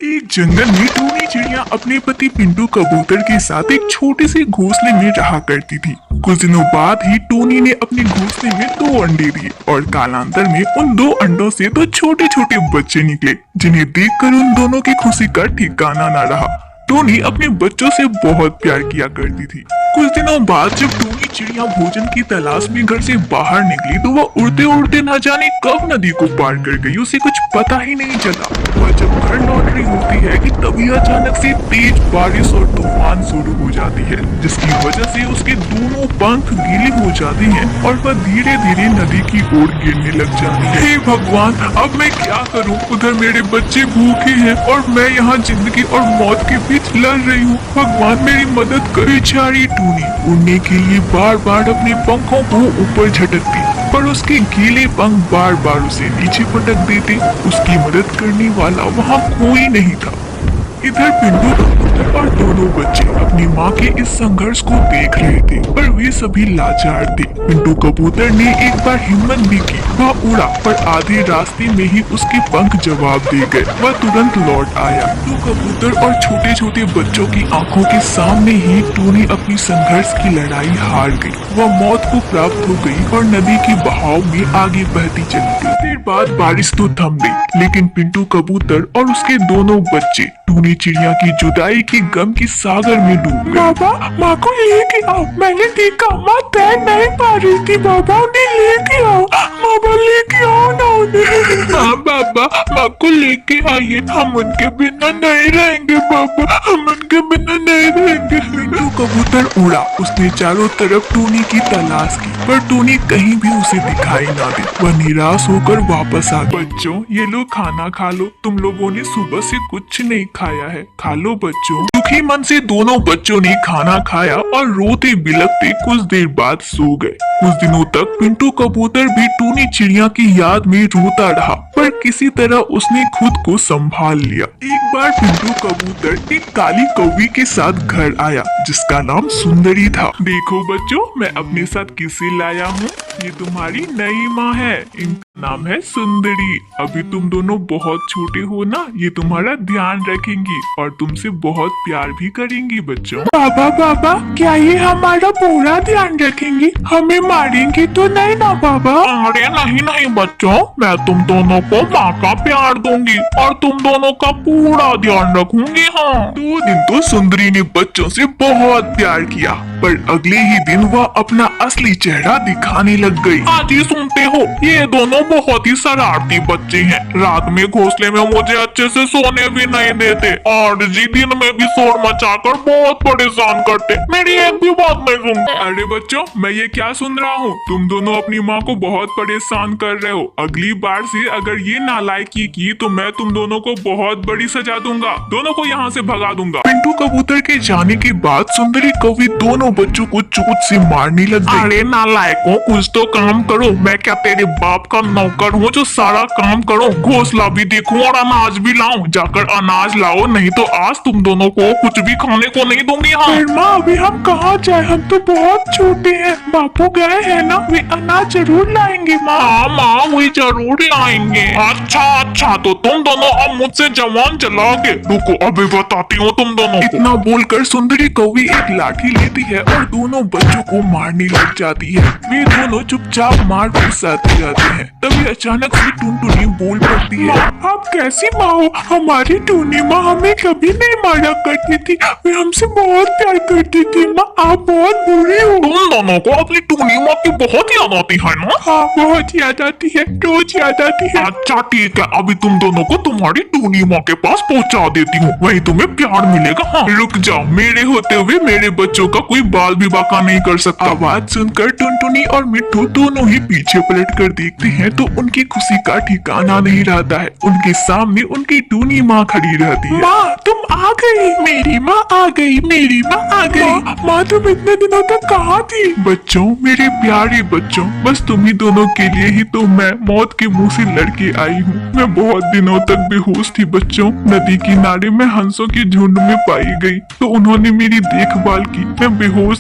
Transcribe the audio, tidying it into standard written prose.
एक जंगल में टूनी चिड़िया अपने पति पिंटू कबूतर के साथ एक छोटे से घोंसले में रहा करती थी। कुछ दिनों बाद ही टोनी ने अपने घोंसले में 2 अंडे दिए और कालांतर में उन 2 अंडों से 2 छोटे छोटे बच्चे निकले, जिन्हें देखकर उन दोनों की खुशी का ठिकाना न रहा। टोनी अपने बच्चों से बहुत प्यार किया करती थी। कुछ दिनों बाद जब टोनी चिड़िया भोजन की तलाश में घर से बाहर निकली तो वह उड़ते उड़ते न जाने कब नदी को पार कर गई, उसे कुछ पता ही नहीं चला। वह जब घर लौट रही होती है कि तभी अचानक से तेज बारिश और तूफान शुरू हो जाती है, जिसकी वजह से उसके दोनों पंख गीले हो जाते हैं और वह धीरे धीरे नदी की ओर गिरने लग जाती है। हे भगवान, अब मैं क्या करूं? उधर मेरे बच्चे भूखे हैं और मैं यहाँ जिंदगी और मौत के बीच लड़ रही हूँ। भगवान मेरी मदद करे। बेचारी टूनी उड़ने के लिए बार बार अपने पंखों को ऊपर झटकती, पर उसके गीले पंख बार बार उसे नीचे पटक देते। उसकी मदद करने वाला वहाँ कोई नहीं था। इधर पिंटू कबूतर और दोनों बच्चे अपनी माँ के इस संघर्ष को देख रहे थे, पर वे सभी लाचार थे। पिंटू कबूतर ने एक बार हिम्मत भी की, वह उड़ा, पर आधे रास्ते में ही उसके पंख जवाब दे गए। वह तुरंत लौट आया। पिंटू कबूतर और छोटे छोटे बच्चों की आंखों के सामने ही टोनी अपनी संघर्ष की लड़ाई हार गई। वह मौत को प्राप्त हो गई और नदी के बहाव में आगे बहती चली गई। देर बाद बारिश तो थम गई, लेकिन पिंटू कबूतर और उसके दोनों बच्चे टूनी चिड़िया की जुदाई के गम की सागर में डूब गए। बाबा, माँ को लेके आओ। मैंने देखा माँ तैर नहीं पा रही थी। बाबा, उन्हें लेके आओ। बाबा, लेके आओ ना उन्हें। हाँ बाबा, माँ को लेके आइए। हम उनके बिना नहीं रहेंगे बाबा, हम उनके बिना नहीं रहेंगे। पिंटू कबूतर उड़ा। उसने चारों तरफ टूनी की तलाश की, पर टूनी कहीं भी उसे दिखाई ना दी। वह निराश होकर वापस आ गया। बच्चों, ये लो खाना खा लो। तुम लोगों ने सुबह से कुछ नहीं खाया है, खा लो बच्चों। दुखी मन से दोनों बच्चों ने खाना खाया और रोते बिलखते कुछ देर बाद सो गए। कुछ दिनों तक पिंटू कबूतर भी टूनी चिड़िया की याद में रोता रहा, पर किसी तरह उसने खुद को संभाल लिया। एक बार पिंटू कबूतर एक काली कौवी के साथ घर आया, जिसका नाम सुंदरी था। देखो बच्चों, मैं अपने साथ किसे लाया हूँ। ये तुम्हारी नई माँ है, इनका नाम है सुंदरी। अभी तुम दोनों बहुत छोटे हो ना, ये तुम्हारा ध्यान रखेंगी और तुमसे बहुत प्यार भी करेंगी बच्चों। बाबा बाबा, क्या ये हमारा पूरा ध्यान रखेंगी? हमें मारेंगी तो नहीं ना बाबा? अरे नहीं नहीं बच्चों, मैं तुम दोनों को माँ का प्यार दूंगी और तुम दोनों का पूरा ध्यान रखूंगी। हाँ। 2 दिन तो सुंदरी ने बच्चों से बहुत प्यार किया, पर अगले ही दिन वह अपना असली चेहरा दिखाने लग गई। आज ही सुनते हो, ये दोनों बहुत ही शरारती बच्चे हैं। रात में घोंसले में मुझे अच्छे से सोने भी नहीं देते और जी दिन में भी शोर मचाकर बहुत परेशान करते। मेरी एक भी बात नहीं सुनते। अरे बच्चों, मैं ये क्या सुन रहा हूँ? तुम दोनों अपनी माँ को बहुत परेशान कर रहे हो। अगली बार से अगर ये नालायकी की तो मैं तुम दोनों को बहुत बड़ी सजा दूंगा। दोनों को यहाँ से भगा दूंगा। पिंटू कबूतर के जाने के बाद सुंदरी कौवी दोनों बच्चों को चोट से मारने लग गई। अरे नालायकों, कुछ तो काम करो। मैं क्या तेरे बाप का नौकर हूँ जो सारा काम करो? घोंसला भी देखूं और अनाज भी लाऊं? जाकर अनाज लाओ, नहीं तो आज तुम दोनों को कुछ भी खाने को नहीं दूंगी। हाँ माँ, अभी हम कहाँ जाए? हम तो बहुत छोटे हैं। बापू गए हैं ना, वे अनाज जरूर लाएंगे माँ। हाँ माँ, वे जरूर लाएंगे। अच्छा अच्छा, तो तुम दोनों अब मुझसे जवान चलाओगे। रुको, अभी बताती हूँ तुम दोनों को। इतना बोलकर सुंदरी कौवी एक लाठी लेती है और दोनों बच्चों को मारने लग जाती है। वे दोनों चुपचाप मार पीसाते जाते हैं। तभी अचानक से टुनटुनी बोल पड़ती है। आप कैसी माँ हो? हमारी टूनी माँ हमें कभी नहीं मारा करती थी, वे हमसे बहुत प्यार करती थी। माँ, आप बहुत बुरी हो। तुम दोनों को अपनी टूनी माँ की बहुत याद आती है ना? हाँ, बहुत याद आती है, रोज याद आती है। अच्छा ठीक है, अभी तुम दोनों को तुम्हारी टूनी माँ के पास पहुँचा देती हूँ, वहीं तुम्हें प्यार मिलेगा। हाँ, रुक जाओ, मेरे होते हुए मेरे बच्चों का कोई बाल भी बाका नहीं कर सकता। आवाज सुनकर टुनटुनी और मिट्ठू दोनों ही पीछे पलट कर देखते हैं तो उनकी खुशी का ठिकाना नहीं रहता है। उनके सामने उनकी टूनी माँ खड़ी रहती है। माँ, तुम आ गई। मेरी माँ आ गई, मेरी माँ आ गई। माँ, तुम इतने दिनों तक कहाँ थी? बच्चों, मेरे प्यारे बच्चों, बस तुम ही दोनों के लिए ही तो मैं मौत के मुंह से लड़के आई हूँ। मैं बहुत दिनों तक बेहोश थी बच्चों। नदी किनारे में हंसों के झुंड में पाई गई तो उन्होंने मेरी देखभाल की। मैं बेहोश